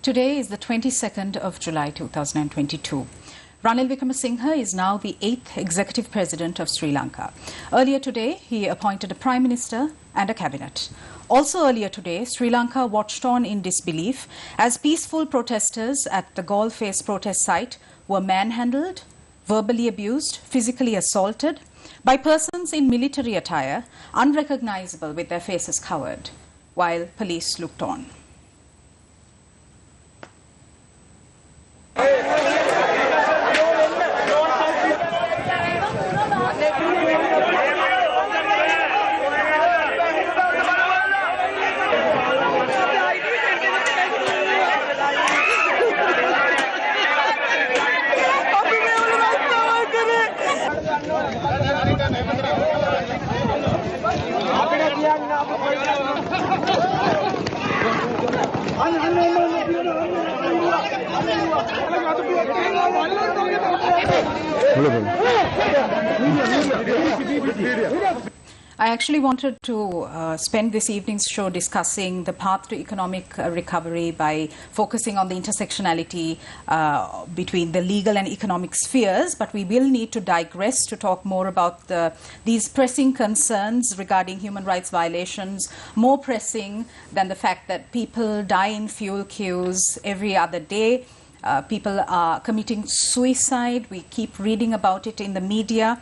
Today is the 22nd of July 2022. Ranil Wickremesinghe is now the 8th Executive President of Sri Lanka. Earlier today, he appointed a Prime Minister and a Cabinet. Also earlier today, Sri Lanka watched on in disbelief as peaceful protesters at the Galle Face protest site were manhandled, verbally abused, physically assaulted by persons in military attire, unrecognizable with their faces covered, while police looked on. I actually wanted to spend this evening's show discussing the path to economic recovery by focusing on the intersectionality between the legal and economic spheres, but we will need to digress to talk more about these pressing concerns regarding human rights violations, more pressing than the fact that people die in fuel queues every other day. People are committing suicide. We keep reading about it in the media.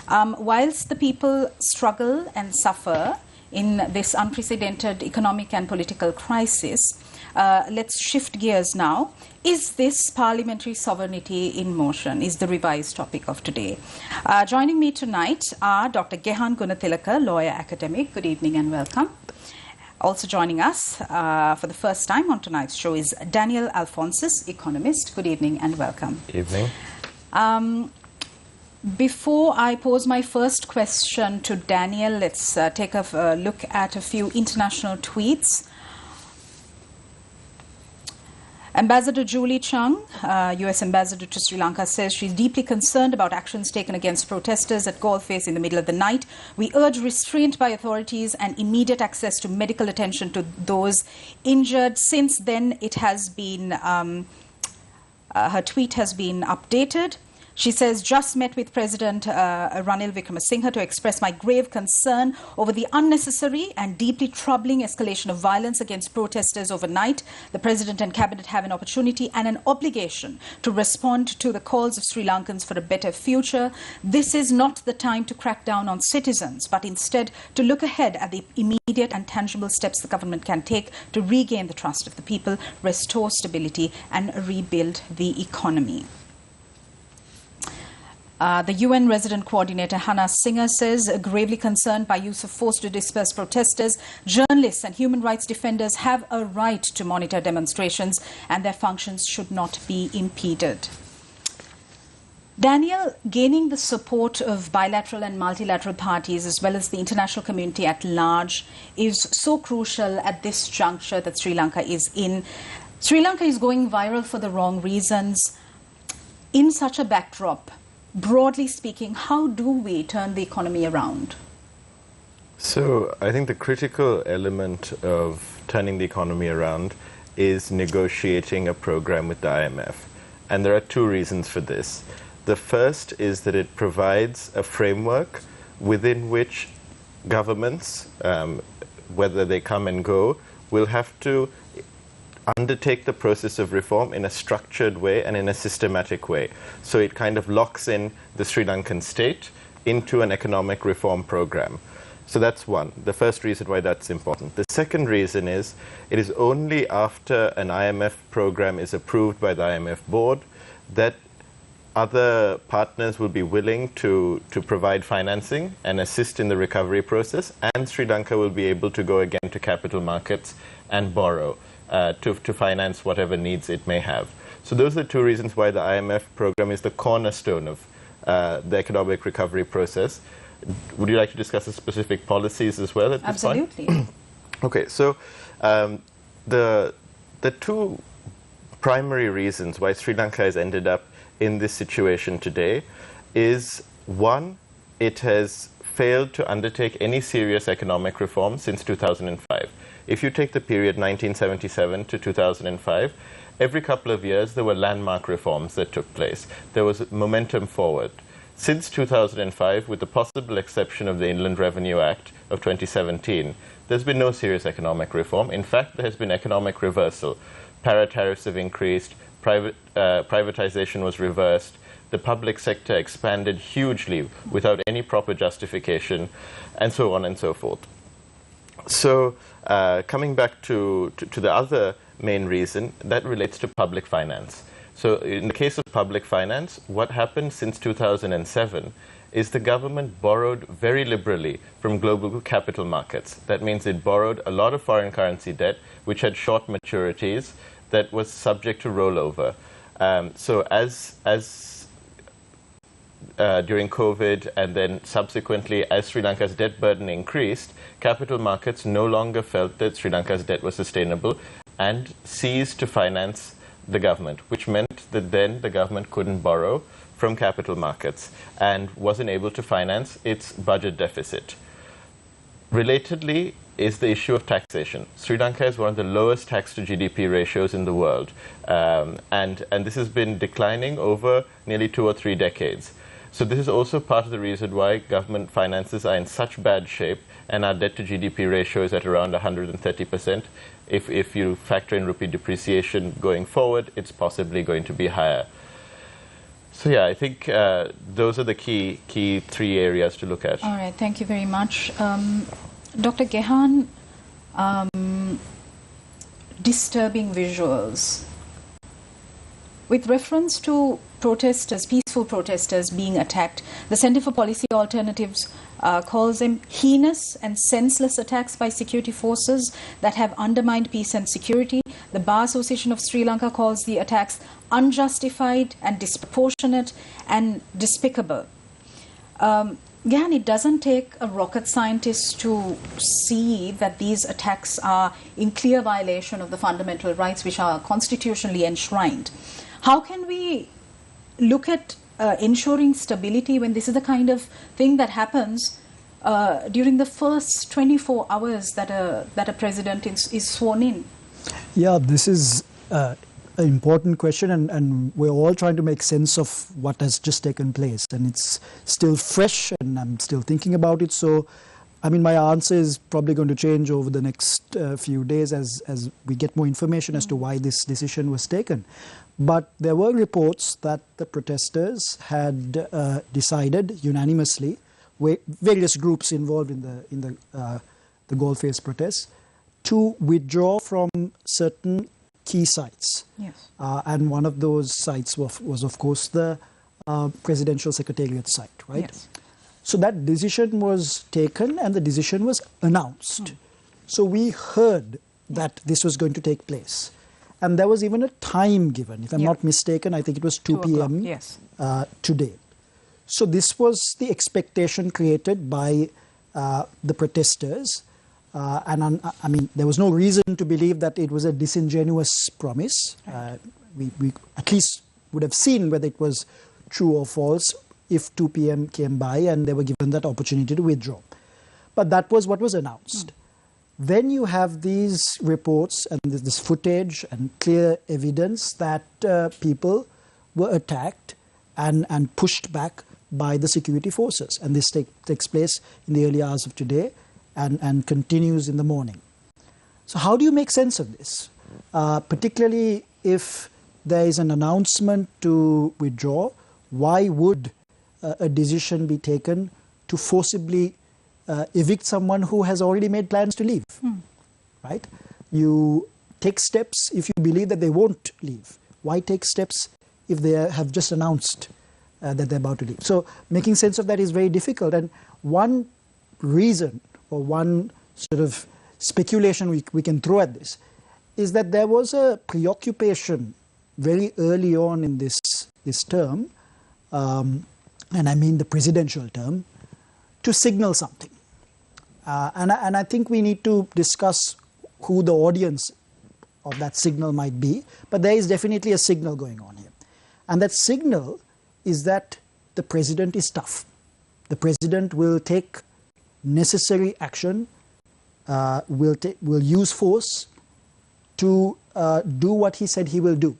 Whilst the people struggle and suffer in this unprecedented economic and political crisis, let's shift gears now. Is this parliamentary sovereignty in motion? Is the revised topic of today. Joining me tonight are Dr. Gehan Gunatilaka, lawyer academic. Good evening and welcome. Also joining us for the first time on tonight's show is Daniel Alphonsus, economist. Good evening and welcome. Evening. Before I pose my first question to Daniel, let's take a look at a few international tweets. Ambassador Julie Chung, US Ambassador to Sri Lanka, says she's deeply concerned about actions taken against protesters at Galle Face in the middle of the night. We urge restraint by authorities and immediate access to medical attention to those injured. Since then, it has been, her tweet has been updated. She says, just met with President Ranil Wickremesinghe to express my grave concern over the unnecessary and deeply troubling escalation of violence against protesters overnight. The President and Cabinet have an opportunity and an obligation to respond to the calls of Sri Lankans for a better future. This is not the time to crack down on citizens, but instead to look ahead at the immediate and tangible steps the government can take to regain the trust of the people, restore stability, and rebuild the economy. The UN resident coordinator Hannah Singer says, gravely concerned by use of force to disperse protesters, journalists and human rights defenders have a right to monitor demonstrations and their functions should not be impeded. Daniel, gaining the support of bilateral and multilateral parties as well as the international community at large is so crucial at this juncture that Sri Lanka is in. Sri Lanka is going viral for the wrong reasons. In such a backdrop, broadly speaking, how do we turn the economy around? So I think the critical element of turning the economy around is negotiating a program with the IMF. And there are two reasons for this. The first is that it provides a framework within which governments, whether they come and go, will have to undertake the process of reform in a structured way and in a systematic way. So it kind of locks in the Sri Lankan state into an economic reform program. So that's one, the first reason why that's important. The second reason is it is only after an IMF program is approved by the IMF board that other partners will be willing to provide financing and assist in the recovery process, and Sri Lanka will be able to go again to capital markets and borrow to finance whatever needs it may have. So those are the two reasons why the IMF program is the cornerstone of the economic recovery process. Would you like to discuss the specific policies as well at this point? Absolutely. Okay, so the two primary reasons why Sri Lanka has ended up in this situation today is, one, it has failed to undertake any serious economic reform since 2005. If you take the period 1977 to 2005, every couple of years there were landmark reforms that took place. There was momentum forward. Since 2005, with the possible exception of the Inland Revenue Act of 2017, there's been no serious economic reform. In fact, there has been economic reversal. Para-tariffs have increased, privatization was reversed, the public sector expanded hugely without any proper justification, and so on and so forth. So coming back to the other main reason, that relates to public finance. So in the case of public finance, what happened since 2007 is the government borrowed very liberally from global capital markets. That means it borrowed a lot of foreign currency debt, which had short maturities, that was subject to rollover. So as during COVID and then subsequently as Sri Lanka's debt burden increased, capital markets no longer felt that Sri Lanka's debt was sustainable and ceased to finance the government, which meant that then the government couldn't borrow from capital markets and wasn't able to finance its budget deficit. Relatedly is the issue of taxation. Sri Lanka is one of the lowest tax to GDP ratios in the world, and this has been declining over nearly 2 or 3 decades. So this is also part of the reason why government finances are in such bad shape, and our debt to GDP ratio is at around 130%. If you factor in rupee depreciation going forward, it's possibly going to be higher. So yeah, I think those are the key 3 areas to look at. All right, thank you very much. Dr. Gehan, disturbing visuals. With reference to protesters, peaceful protesters being attacked, the Center for Policy Alternatives calls them heinous and senseless attacks by security forces that have undermined peace and security. The Bar Association of Sri Lanka calls the attacks unjustified and disproportionate and despicable. Gehan, it doesn't take a rocket scientist to see that these attacks are in clear violation of the fundamental rights which are constitutionally enshrined. How can we look at ensuring stability when this is the kind of thing that happens during the first 24 hours that a president is sworn in? Yeah, this is an important question, and we're all trying to make sense of what has just taken place, and it's still fresh and I'm still thinking about it. So I mean, my answer is probably going to change over the next few days as we get more information as to why this decision was taken. But there were reports that the protesters had decided unanimously, various groups involved in the goal-face protests, to withdraw from certain key sites. Yes. And one of those sites was of course, the presidential secretariat site, right? Yes. So that decision was taken and the decision was announced. So we heard that this was going to take place. And there was even a time given. If I'm not mistaken, I think it was 2 p.m. Yes. Today. So this was the expectation created by the protesters. And I mean, there was no reason to believe that it was a disingenuous promise. We at least would have seen whether it was true or false if 2 p.m. came by and they were given that opportunity to withdraw. But that was what was announced. Then you have these reports and this footage and clear evidence that people were attacked and pushed back by the security forces. And this takes place in the early hours of today and continues in the morning. So how do you make sense of this? Particularly if there is an announcement to withdraw, why would a decision be taken to forcibly evict someone who has already made plans to leave, right? You take steps if you believe that they won't leave. Why take steps if they have just announced that they're about to leave? So making sense of that is very difficult. And one reason or one sort of speculation we can throw at this is that there was a preoccupation very early on in this term, and I mean the presidential term, to signal something. And I think we need to discuss who the audience of that signal might be, but there is definitely a signal going on here. And that signal is that the president is tough. The president will take necessary action, will use force to do what he said he will do.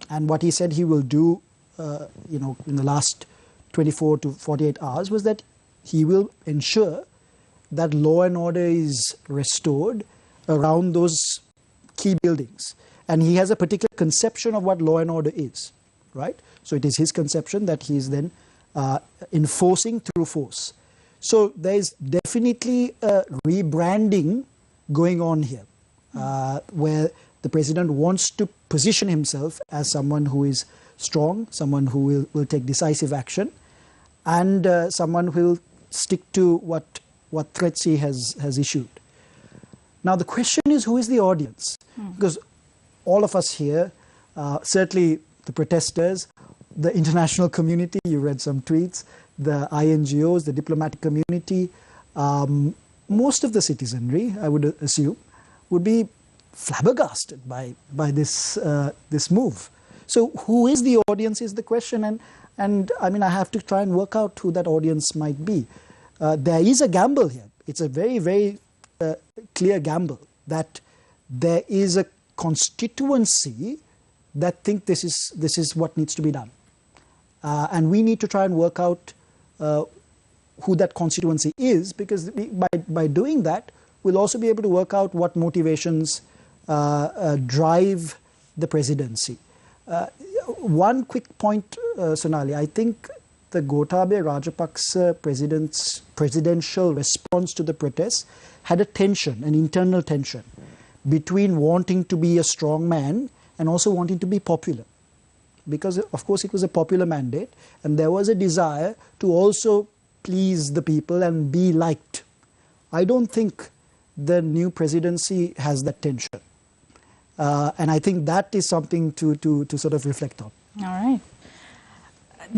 And what he said he will do, in the last 24 to 48 hours was that he will ensure that law and order is restored around those key buildings. And he has a particular conception of what law and order is, right? So it is his conception that he is then enforcing through force. So there is definitely a rebranding going on here, where the president wants to position himself as someone who is strong, someone who will take decisive action, and someone who will stick to what threats he has issued. Now the question is, who is the audience? Because all of us here, certainly the protesters, the international community, you read some tweets, the INGOs, the diplomatic community, most of the citizenry, I would assume, would be flabbergasted by this move. So who is the audience is the question, and I mean I have to try and work out who that audience might be. There is a gamble here. It's a very, very clear gamble that there is a constituency that think this is what needs to be done, and we need to try and work out who that constituency is, because by doing that we'll also be able to work out what motivations drive the presidency. One quick point, Sonali, I think the Gotabaya Rajapaksa presidential response to the protests had a tension, an internal tension, between wanting to be a strong man and also wanting to be popular. Because, of course, it was a popular mandate, and there was a desire to also please the people and be liked. I don't think the new presidency has that tension. And I think that is something to sort of reflect on. All right.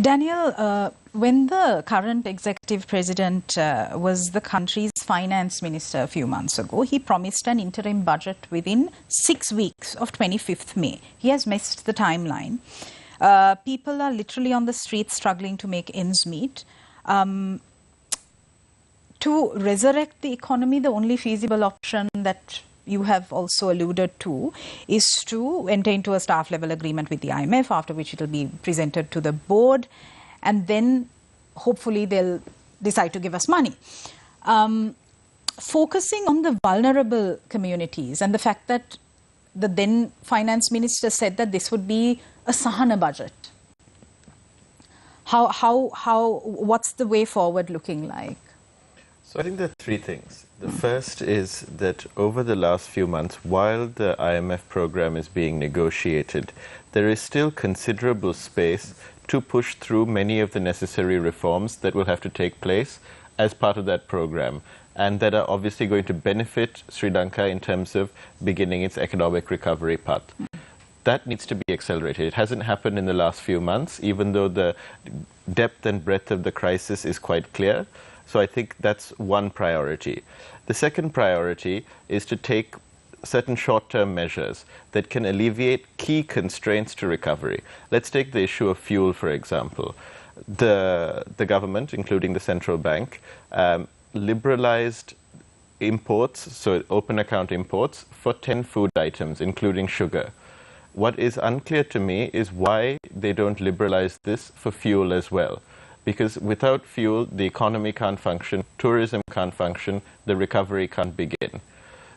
Daniel, when the current executive president was the country's finance minister a few months ago, he promised an interim budget within 6 weeks of 25th May. He has missed the timeline. People are literally on the streets struggling to make ends meet. To resurrect the economy, the only feasible option that you have also alluded to is to enter into a staff level agreement with the IMF, after which it will be presented to the board, and then hopefully they'll decide to give us money. Focusing on the vulnerable communities and the fact that the then finance minister said that this would be a Sahana budget. What's the way forward looking like? So I think there are three things. The first is that over the last few months, while the IMF program is being negotiated, there is still considerable space to push through many of the necessary reforms that will have to take place as part of that program, and that are obviously going to benefit Sri Lanka in terms of beginning its economic recovery path. That needs to be accelerated. It hasn't happened in the last few months, even though the depth and breadth of the crisis is quite clear. So I think that's one priority. The second priority is to take certain short-term measures that can alleviate key constraints to recovery. Let's take the issue of fuel, for example. The government, including the central bank, liberalized imports, so open account imports, for 10 food items, including sugar. What is unclear to me is why they don't liberalize this for fuel as well. Because without fuel, the economy can't function, tourism can't function, the recovery can't begin.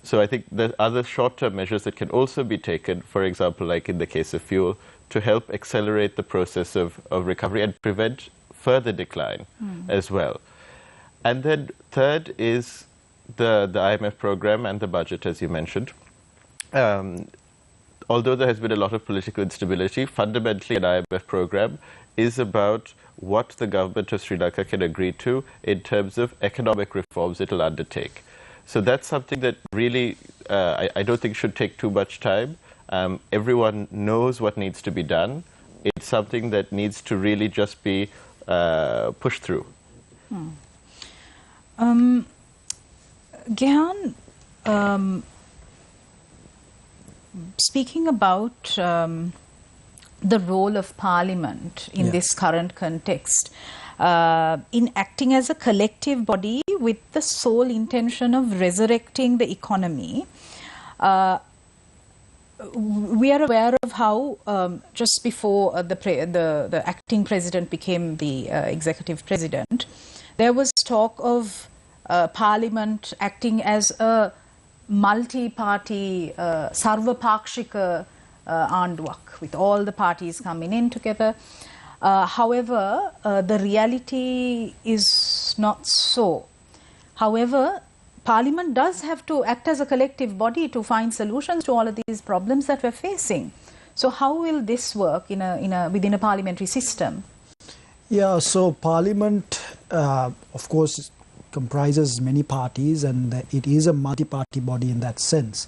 So I think there are other short-term measures that can also be taken, for example, like in the case of fuel, to help accelerate the process of recovery and prevent further decline as well. And then third is the IMF program and the budget, as you mentioned. Although there has been a lot of political instability, fundamentally an IMF program is about what the government of Sri Lanka can agree to in terms of economic reforms it will undertake. So that's something that really, I don't think should take too much time. Everyone knows what needs to be done. It's something that needs to really just be pushed through. Gehan, speaking about the role of Parliament in this current context, in acting as a collective body with the sole intention of resurrecting the economy, we are aware of how just before the acting president became the executive president, there was talk of Parliament acting as a multi-party sarvapakshika aanduak, with all the parties coming in together. However, the reality is not so. However, Parliament does have to act as a collective body to find solutions to all of these problems that we're facing. So how will this work within a parliamentary system? Yeah, so Parliament, of course, comprises many parties, and it is a multi-party body in that sense.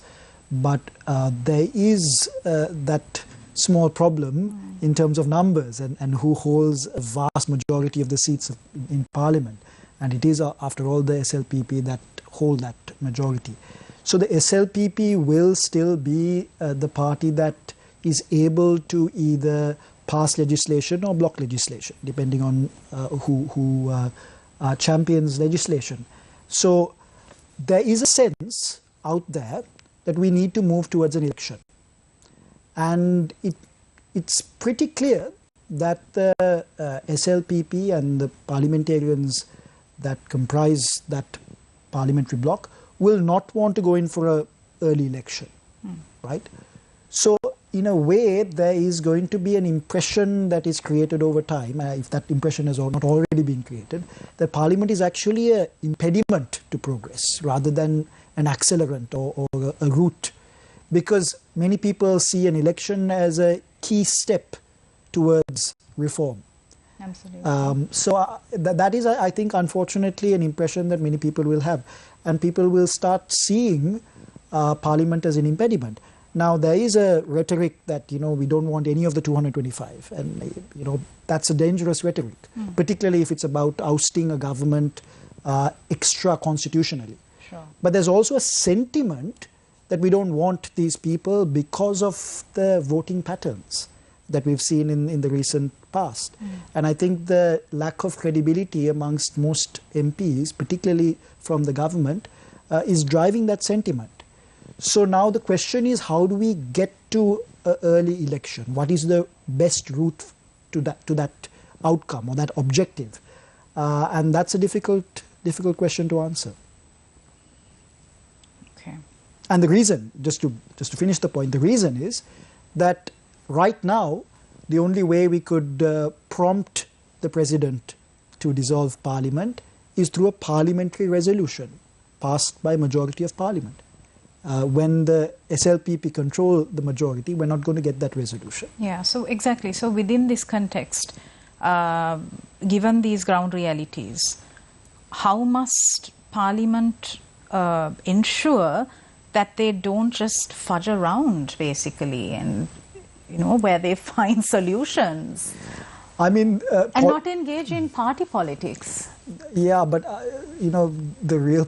But there is that small problem in terms of numbers and who holds a vast majority of the seats in Parliament. And it is, after all, the SLPP that hold that majority. So the SLPP will still be the party that is able to either pass legislation or block legislation, depending on who champions legislation. So there is a sense out there that we need to move towards an election. And it's pretty clear that the SLPP and the parliamentarians that comprise that parliamentary bloc will not want to go in for an early election, right? So in a way, there is going to be an impression that is created over time, if that impression has not already been created, that Parliament is actually an impediment to progress rather than an accelerant or a route, because many people see an election as a key step towards reform. Absolutely. So that is, I think, unfortunately, an impression that many people will have, and people will start seeing Parliament as an impediment. Now, there is a rhetoric that, we don't want any of the 225, and, that's a dangerous rhetoric, particularly if it's about ousting a government extra-constitutionally. Sure. But there's also a sentiment that we don't want these people because of the voting patterns that we've seen in the recent past. And I think the lack of credibility amongst most MPs, particularly from the government, is driving that sentiment. So now the question is, how do we get to an early election? What is the best route to that outcome or that objective? And that's a difficult question to answer. Okay. And the reason, just to finish the point, the reason is that right now, the only way we could prompt the president to dissolve Parliament is through a parliamentary resolution passed by a majority of Parliament. When the SLPP control the majority, we're not going to get that resolution. Yeah, so exactly. So within this context, given these ground realities, how must Parliament ensure that they don't just fudge around, basically, and where they find solutions? I mean, and not engage in party politics. Yeah, but the real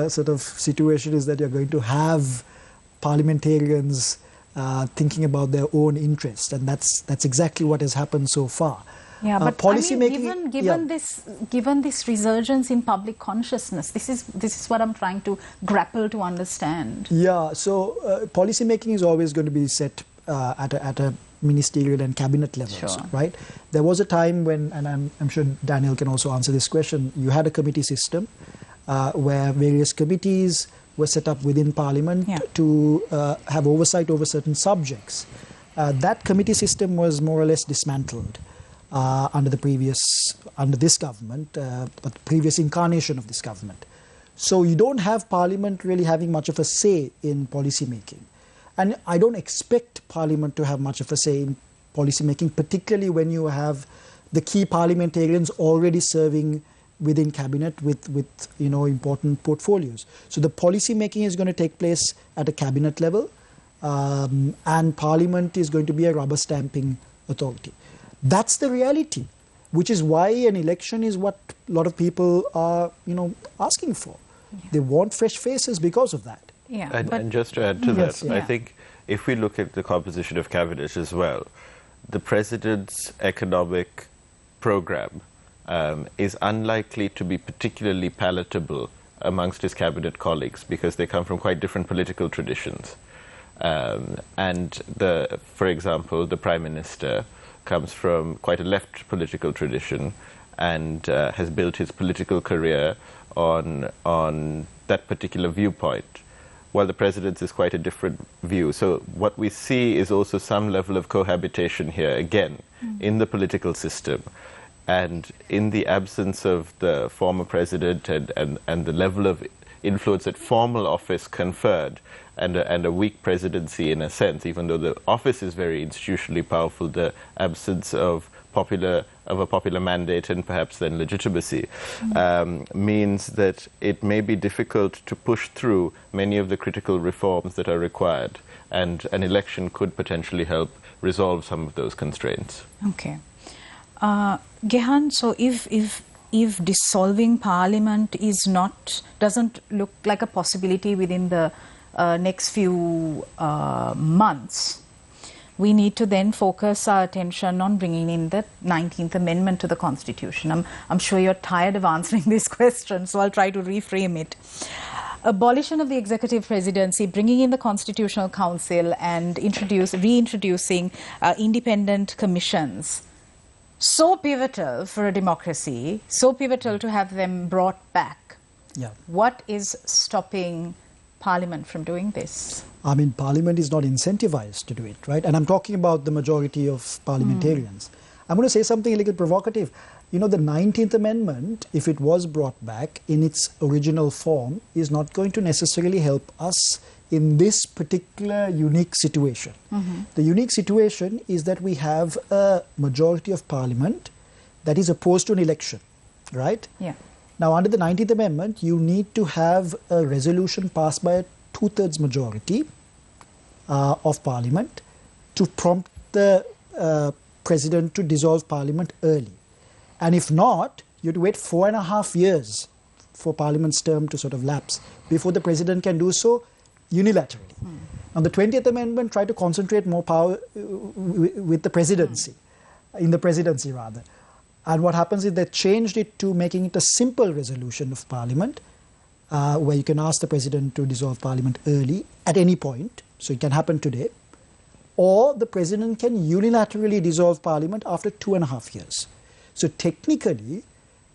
sort of situation is that you're going to have parliamentarians thinking about their own interest, and that's exactly what has happened so far. Yeah, but policy given this resurgence in public consciousness, this is what I'm trying to grapple to understand. Yeah, so policy making is always going to be set at a ministerial and cabinet levels, sure, right? There was a time when, and I'm sure Daniel can also answer this question, you had a committee system where various committees were set up within Parliament to have oversight over certain subjects. That committee system was more or less dismantled under this government, but the previous incarnation of this government. So you don't have Parliament really having much of a say in policy making. And I don't expect Parliament to have much of a say in policy making, particularly when you have the key parliamentarians already serving within cabinet with important portfolios. So the policy making is going to take place at a cabinet level, and Parliament is going to be a rubber stamping authority. That's the reality, which is why an election is what a lot of people are asking for. Yeah. They want fresh faces because of that. Yeah, and just to add to that, yeah. I think if we look at the composition of cabinet as well, the president's economic program is unlikely to be particularly palatable amongst his cabinet colleagues because they come from quite different political traditions. And for example, the Prime Minister comes from quite a left political tradition and has built his political career on that particular viewpoint, while the President's is quite a different view. So what we see is also some level of cohabitation here, again, in the political system. And in the absence of the former President and the level of influence that formal office conferred, and a weak presidency in a sense, even though the office is very institutionally powerful, the absence of a popular mandate and perhaps then legitimacy means that it may be difficult to push through many of the critical reforms that are required, and an election could potentially help resolve some of those constraints. Okay. Gehan, so if dissolving Parliament doesn't look like a possibility within the next few months, we need to then focus our attention on bringing in the 19th Amendment to the Constitution. I'm sure you're tired of answering this question, so I'll try to reframe it. Abolition of the executive presidency, bringing in the Constitutional Council and reintroducing independent commissions. So pivotal for a democracy, so pivotal to have them brought back. Yeah. What is stopping Parliament from doing this? I mean, Parliament is not incentivized to do it, right? And I'm talking about the majority of parliamentarians. I'm going to say something a little provocative. You know, the 19th Amendment, if it was brought back in its original form, is not going to necessarily help us in this particular unique situation. The unique situation is that we have a majority of Parliament that is opposed to an election, right? Yeah. Now, under the 19th Amendment, you need to have a resolution passed by a two-thirds majority of Parliament to prompt the President to dissolve Parliament early. And if not, you have to wait 4.5 years for Parliament's term to sort of lapse before the President can do so unilaterally. Now, the 20th Amendment tried to concentrate more power with the presidency, in the presidency rather. And what happens is they changed it to making it a simple resolution of Parliament, where you can ask the President to dissolve Parliament early at any point, so it can happen today, or the President can unilaterally dissolve Parliament after 2.5 years. So technically,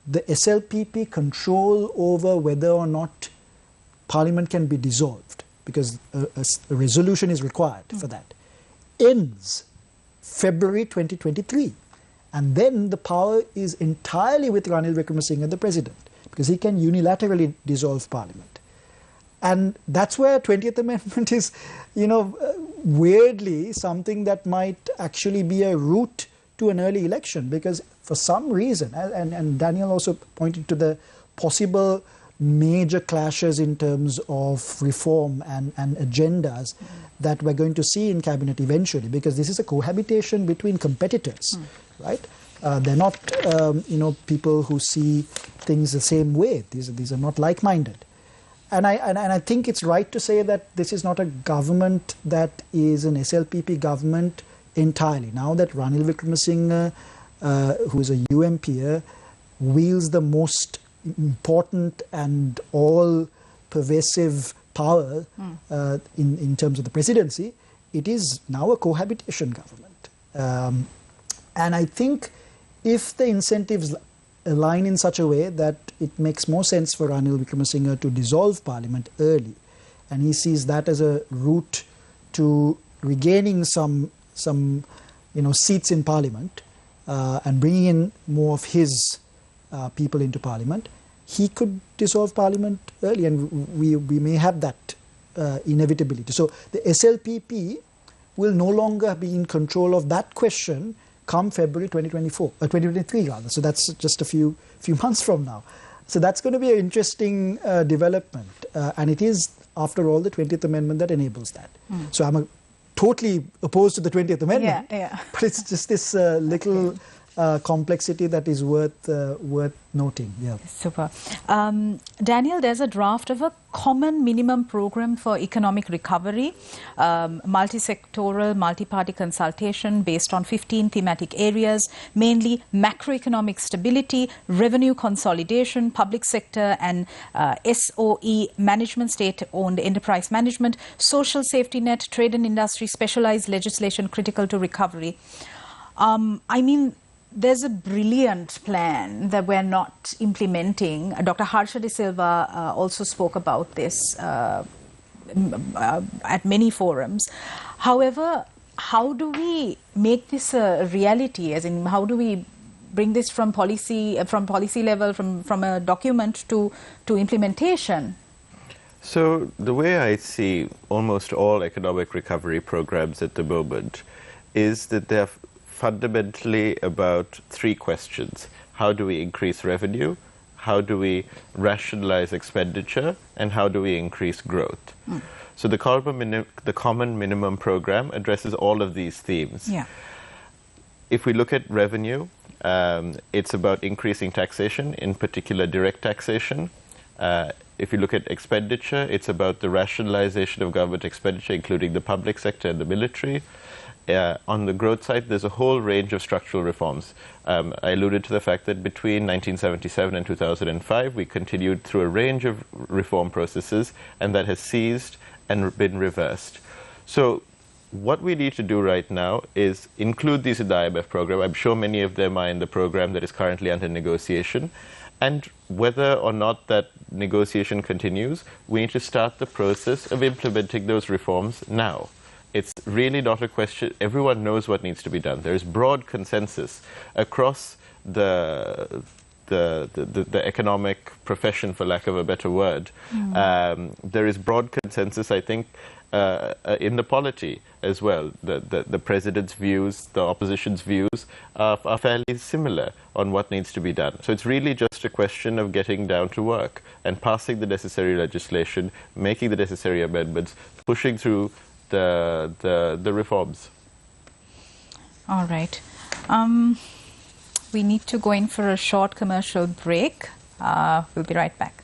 the SLPP control over whether or not Parliament can be dissolved, because a resolution is required for that, ends February 2023. And then the power is entirely with Ranil Wickremesinghe, the President, because he can unilaterally dissolve Parliament. And that's where 20th Amendment is, weirdly something that might actually be a route to an early election, because for some reason, and Daniel also pointed to the possible major clashes in terms of reform and agendas that we're going to see in cabinet eventually, because this is a cohabitation between competitors, right? They're not, people who see things the same way. These are not like-minded. And I think it's right to say that this is not a government that is an SLPP government entirely. Now that Ranil Wickremesinghe, who is a UMPer, wields the most important and all-pervasive power in terms of the presidency, it is now a cohabitation government. And I think if the incentives align in such a way that it makes more sense for Ranil Wickremesinghe to dissolve Parliament early, and he sees that as a route to regaining some seats in Parliament and bringing in more of his people into Parliament, he could dissolve Parliament early, and we may have that inevitability. So the SLPP will no longer be in control of that question come February 2023 rather. So that's just a few months from now. So that's going to be an interesting development, and it is, after all, the 20th Amendment that enables that. So I'm totally opposed to the 20th Amendment, but it's just this little complexity that is worth noting. Yeah. Super. Daniel, there's a draft of a common minimum program for economic recovery, multi-sectoral, multi-party consultation based on 15 thematic areas, mainly macroeconomic stability, revenue consolidation, public sector and SOE management, state-owned enterprise management, social safety net, trade and industry, specialized legislation critical to recovery. I mean, there's a brilliant plan that we're not implementing. Dr. Harsha De Silva also spoke about this at many forums. However, how do we make this a reality? As in, how do we bring this from policy level, from a document to implementation? So the way I see almost all economic recovery programs at the moment is that they're fundamentally about three questions. How do we increase revenue? How do we rationalize expenditure? And how do we increase growth? So the common minimum program addresses all of these themes. Yeah. If we look at revenue, it's about increasing taxation, in particular direct taxation. If you look at expenditure, it's about the rationalization of government expenditure, including the public sector and the military. On the growth side, there's a whole range of structural reforms. I alluded to the fact that between 1977 and 2005, we continued through a range of reform processes, and that has ceased and been reversed. So what we need to do right now is include these in the IMF program. I'm sure many of them are in the program that is currently under negotiation. And whether or not that negotiation continues, we need to start the process of implementing those reforms now. It's really not a question. Everyone knows what needs to be done. There is broad consensus across the economic profession, for lack of a better word. There is broad consensus, I think, in the polity as well. The president's views, the opposition's views are fairly similar on what needs to be done. So it's really just a question of getting down to work and passing the necessary legislation, making the necessary amendments, pushing through the reforms. All right. We need to go in for a short commercial break. We'll be right back.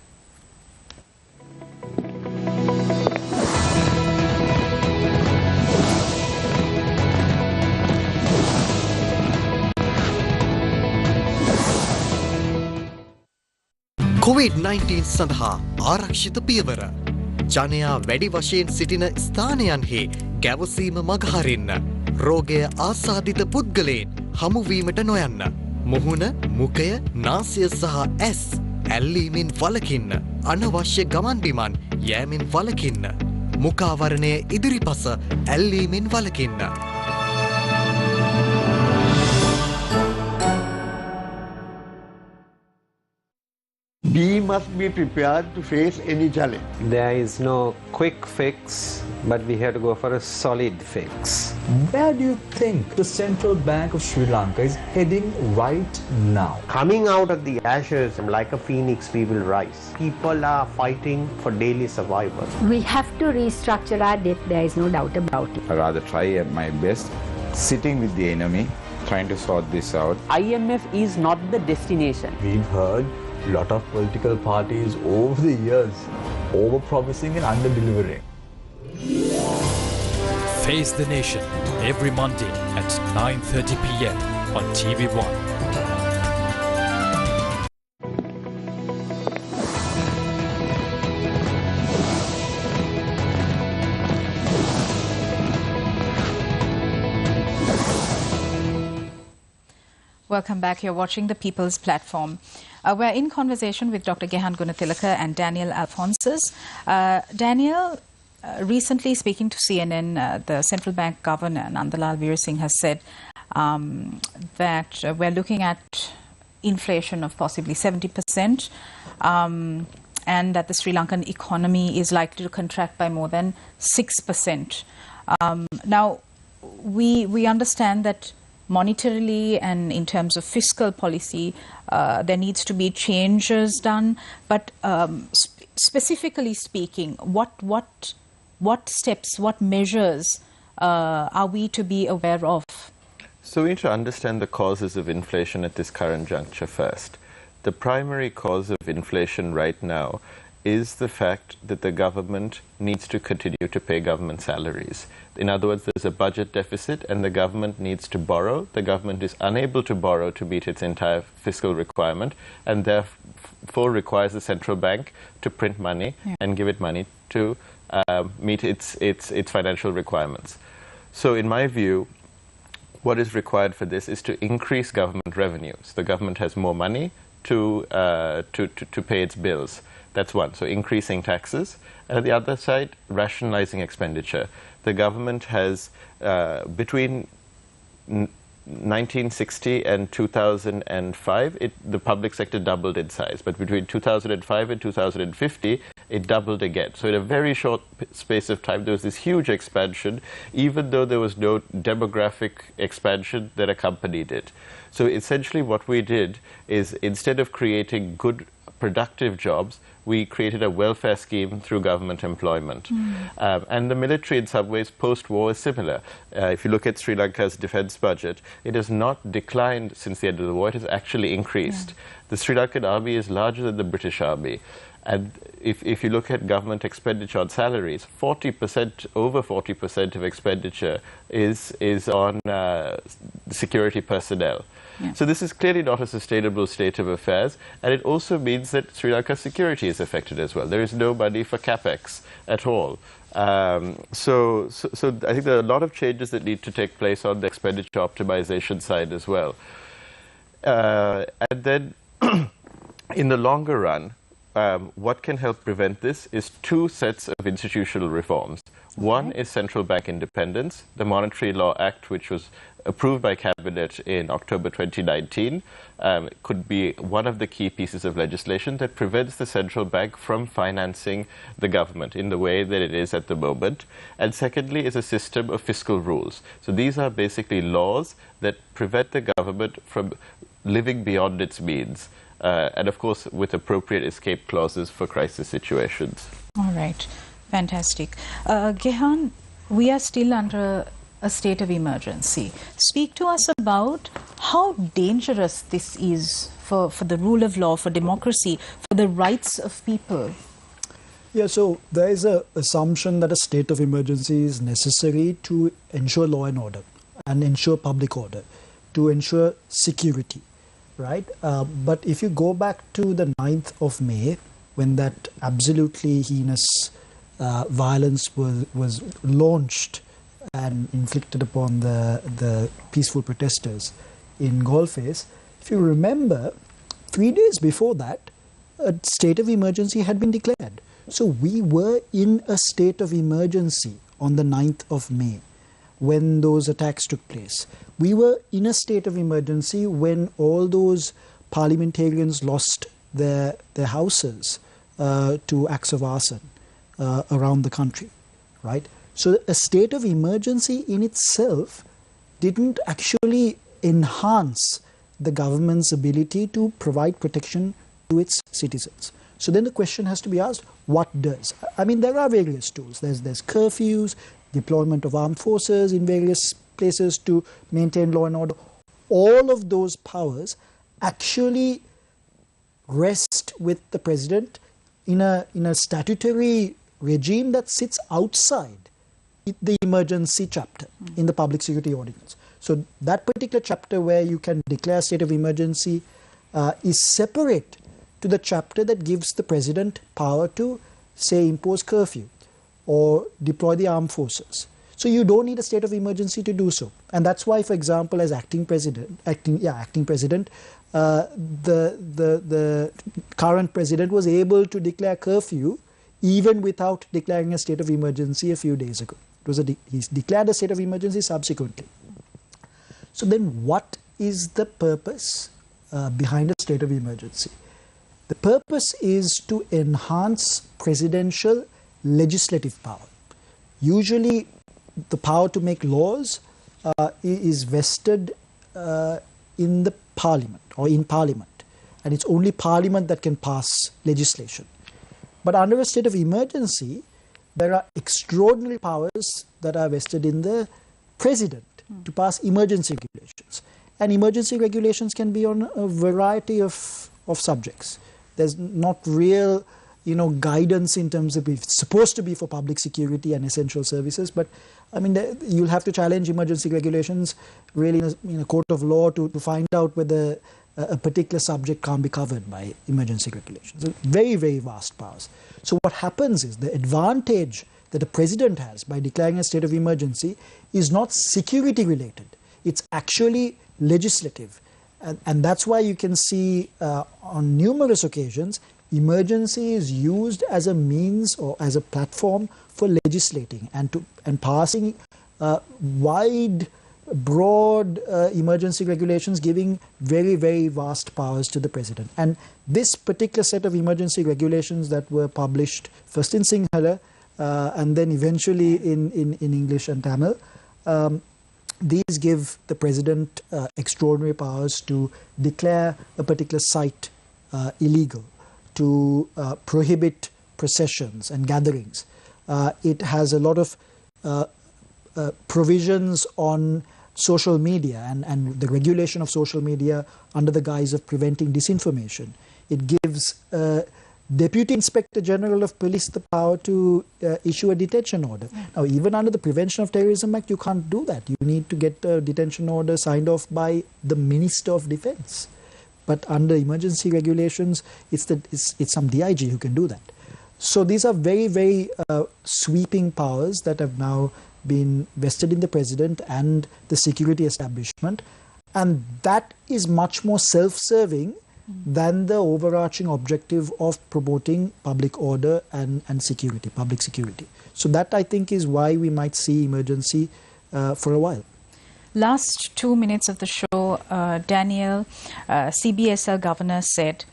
COVID-19 සඳහා ආරක්ෂිත පියවර. ජනයා වැඩි වශයෙන් සිටින ස්ථානයන්හි ගැවසීම මගහරින්න. රෝගය ආසාදිත පුද්ගලයන් හමුවීමට නොයන්න. මුහුණ, මුඛය, නාසය සහ ඇස් ඇල්ලීමෙන් වළකින්න. අනවශ්‍ය ගමන් බිමන් යෑමෙන් වළකින්න. මුඛාවරණය ඉදිරිපස ඇල්ලීමෙන් වළකින්න. We must be prepared to face any challenge. There is no quick fix, but we have to go for a solid fix. Where do you think the Central Bank of Sri Lanka is heading right now? Coming out of the ashes, like a phoenix, we will rise. People are fighting for daily survival. We have to restructure our debt, there is no doubt about it. I rather try my best, sitting with the enemy, trying to sort this out. IMF is not the destination. We've heard a lot of political parties over the years over-promising and under-delivering. Face the Nation every Monday at 9:30 p.m. on TV1. Welcome back. You're watching the People's Platform. We're in conversation with Dr. Gehan Gunatilaka and Daniel Alphonsus. Daniel, recently speaking to CNN, the central bank governor, Nandalal Veerasinghe, has said that we're looking at inflation of possibly 70%, and that the Sri Lankan economy is likely to contract by more than 6%. Now, we understand that monetarily and in terms of fiscal policy, there needs to be changes done. But specifically speaking, what steps, what measures are we to be aware of? So we need to understand the causes of inflation at this current juncture first. The primary cause of inflation right now is the fact that the government needs to continue to pay government salaries. In other words, there's a budget deficit and the government needs to borrow. The government is unable to borrow to meet its entire fiscal requirement and therefore requires the central bank to print money and give it money to meet its financial requirements. So in my view, what is required for this is to increase government revenues. The government has more money to pay its bills. That's one. So increasing taxes. And at the other side, rationalizing expenditure. The government has, between 1960 and 2005, the public sector doubled in size. But between 2005 and 2050, it doubled again. So in a very short space of time, there was this huge expansion, even though there was no demographic expansion that accompanied it. So essentially what we did is, instead of creating good, productive jobs, we created a welfare scheme through government employment. And the military, in some ways, post-war is similar. If you look at Sri Lanka's defense budget, it has not declined since the end of the war, it has actually increased. The Sri Lankan army is larger than the British army. And if you look at government expenditure on salaries, 40%, over 40% of expenditure is on security personnel. So this is clearly not a sustainable state of affairs, and it also means that Sri Lanka's security is affected as well. There is no money for capex at all. So I think there are a lot of changes that need to take place on the expenditure optimization side as well. And then in the longer run, what can help prevent this is two sets of institutional reforms. One is central bank independence. The Monetary Law Act, which was approved by Cabinet in October 2019, could be one of the key pieces of legislation that prevents the central bank from financing the government in the way that it is at the moment. And secondly is a system of fiscal rules. So these are basically laws that prevent the government from living beyond its means. And of course, with appropriate escape clauses for crisis situations. All right. Fantastic. Gehan, we are still under a state of emergency. Speak to us about how dangerous this is for the rule of law, for democracy, for the rights of people. Yeah, so there is an assumption that a state of emergency is necessary to ensure law and order and ensure public order, to ensure security, right? But if you go back to the 9th of May, when that absolutely heinous violence was launched and inflicted upon the peaceful protesters in Golface, if you remember, 3 days before that, a state of emergency had been declared. So we were in a state of emergency on the 9th of May when those attacks took place. We were in a state of emergency when all those parliamentarians lost their houses to acts of arson around the country, right? So a state of emergency in itself didn't actually enhance the government's ability to provide protection to its citizens. So then the question has to be asked, what does? I mean, there are various tools. There's curfews, deployment of armed forces in various places to maintain law and order. All of those powers actually rest with the president in a statutory regime that sits outside the emergency chapter in the Public Security Ordinance. So that particular chapter where you can declare a state of emergency is separate to the chapter that gives the president power to, say, impose curfew or deploy the armed forces. So you don't need a state of emergency to do so. And that's why, for example, as acting president, the current president was able to declare curfew even without declaring a state of emergency a few days ago. He's declared a state of emergency subsequently. So then what is the purpose behind a state of emergency? The purpose is to enhance presidential legislative power. Usually the power to make laws is vested in the parliament or in parliament, and it's only parliament that can pass legislation. But under a state of emergency, there are extraordinary powers that are vested in the president. to pass emergency regulations. And emergency regulations can be on a variety of subjects. There's not real, guidance in terms of if it's supposed to be for public security and essential services, but I mean, you'll have to challenge emergency regulations really in a court of law to find out whether a particular subject can't be covered by emergency regulations. So very, very vast powers. So what happens is the advantage that the president has by declaring a state of emergency is not security related. It's actually legislative. And that's why you can see on numerous occasions, emergency is used as a means or as a platform for legislating and passing wide, broad emergency regulations, giving very, very vast powers to the president. And this particular set of emergency regulations that were published first in Sinhala and then eventually in English and Tamil, these give the president extraordinary powers to declare a particular site illegal, to prohibit processions and gatherings. It has a lot of provisions on social media and the regulation of social media under the guise of preventing disinformation. It gives Deputy Inspector General of Police the power to issue a detention order. Now, even under the Prevention of Terrorism Act, you can't do that. You need to get a detention order signed off by the Minister of Defence. But under emergency regulations, it's some DIG who can do that. So these are very, very sweeping powers that have now been vested in the president and the security establishment. And that is much more self-serving than the overarching objective of promoting public order and security, public security. So that, I think, is why we might see emergency for a while. Last 2 minutes of the show, Daniel, CBSL governor said,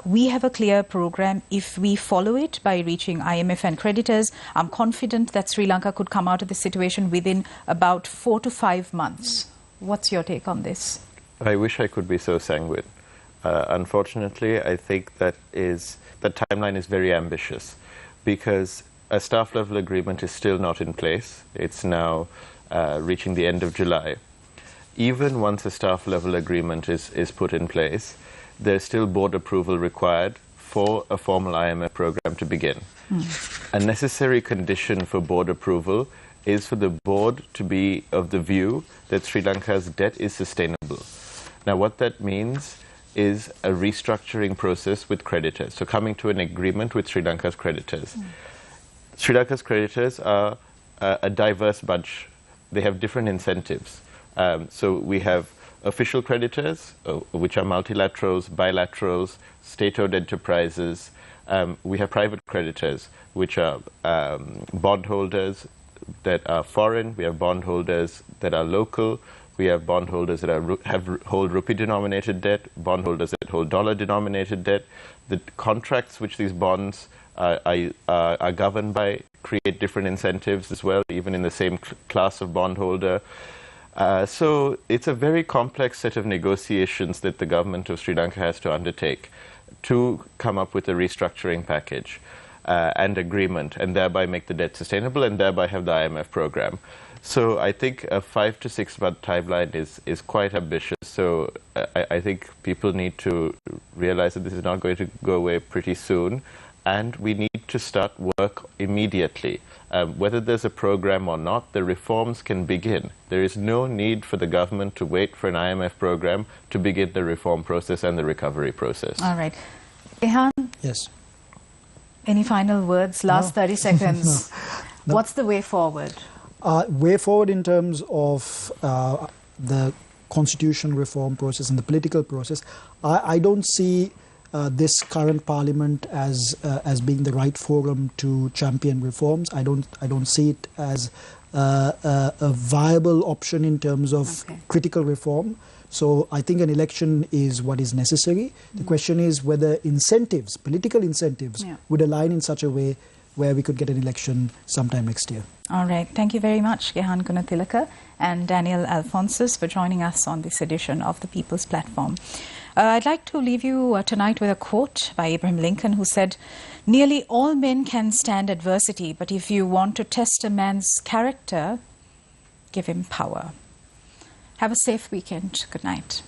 we have a clear program. If we follow it by reaching IMF and creditors, I'm confident that Sri Lanka could come out of this situation within about 4 to 5 months. What's your take on this? I wish I could be so sanguine. Unfortunately, I think the timeline is very ambitious because a staff level agreement is still not in place. It's now reaching the end of July. Even once a staff level agreement is put in place, there's still board approval required for a formal IMF program to begin. A necessary condition for board approval is for the board to be of the view that Sri Lanka's debt is sustainable. Now, what that means is a restructuring process with creditors. So coming to an agreement with Sri Lanka's creditors. Sri Lanka's creditors are a diverse bunch. They have different incentives. So we have official creditors, which are multilaterals, bilaterals, state-owned enterprises. We have private creditors, which are bondholders that are foreign. We have bondholders that are local. We have bondholders that hold rupee-denominated debt, bondholders that hold dollar-denominated debt. The contracts which these bonds are governed by create different incentives as well, even in the same class of bondholder. So it's a very complex set of negotiations that the government of Sri Lanka has to undertake to come up with a restructuring package and agreement, and thereby make the debt sustainable and thereby have the IMF program. So I think a 5 to 6 month timeline is quite ambitious. So I think people need to realize that this is not going to go away pretty soon, and we need to start work immediately. Whether there's a program or not, the reforms can begin. There is no need for the government to wait for an IMF program to begin the reform process and the recovery process. All right. Ehan? Yes. Any final words? Last 30 seconds. No. What's the way forward? Way forward in terms of the constitution reform process and the political process, I don't see this current parliament as being the right forum to champion reforms. I don't see it as a viable option in terms of critical reform. So I think an election is what is necessary. The question is whether incentives, political incentives, would align in such a way where we could get an election sometime next year. All right. Thank you very much, Gehan Gunathilaka and Daniel Alphonsus, for joining us on this edition of the People's Platform. I'd like to leave you tonight with a quote by Abraham Lincoln, who said, "Nearly all men can stand adversity, but if you want to test a man's character, give him power." Have a safe weekend. Good night.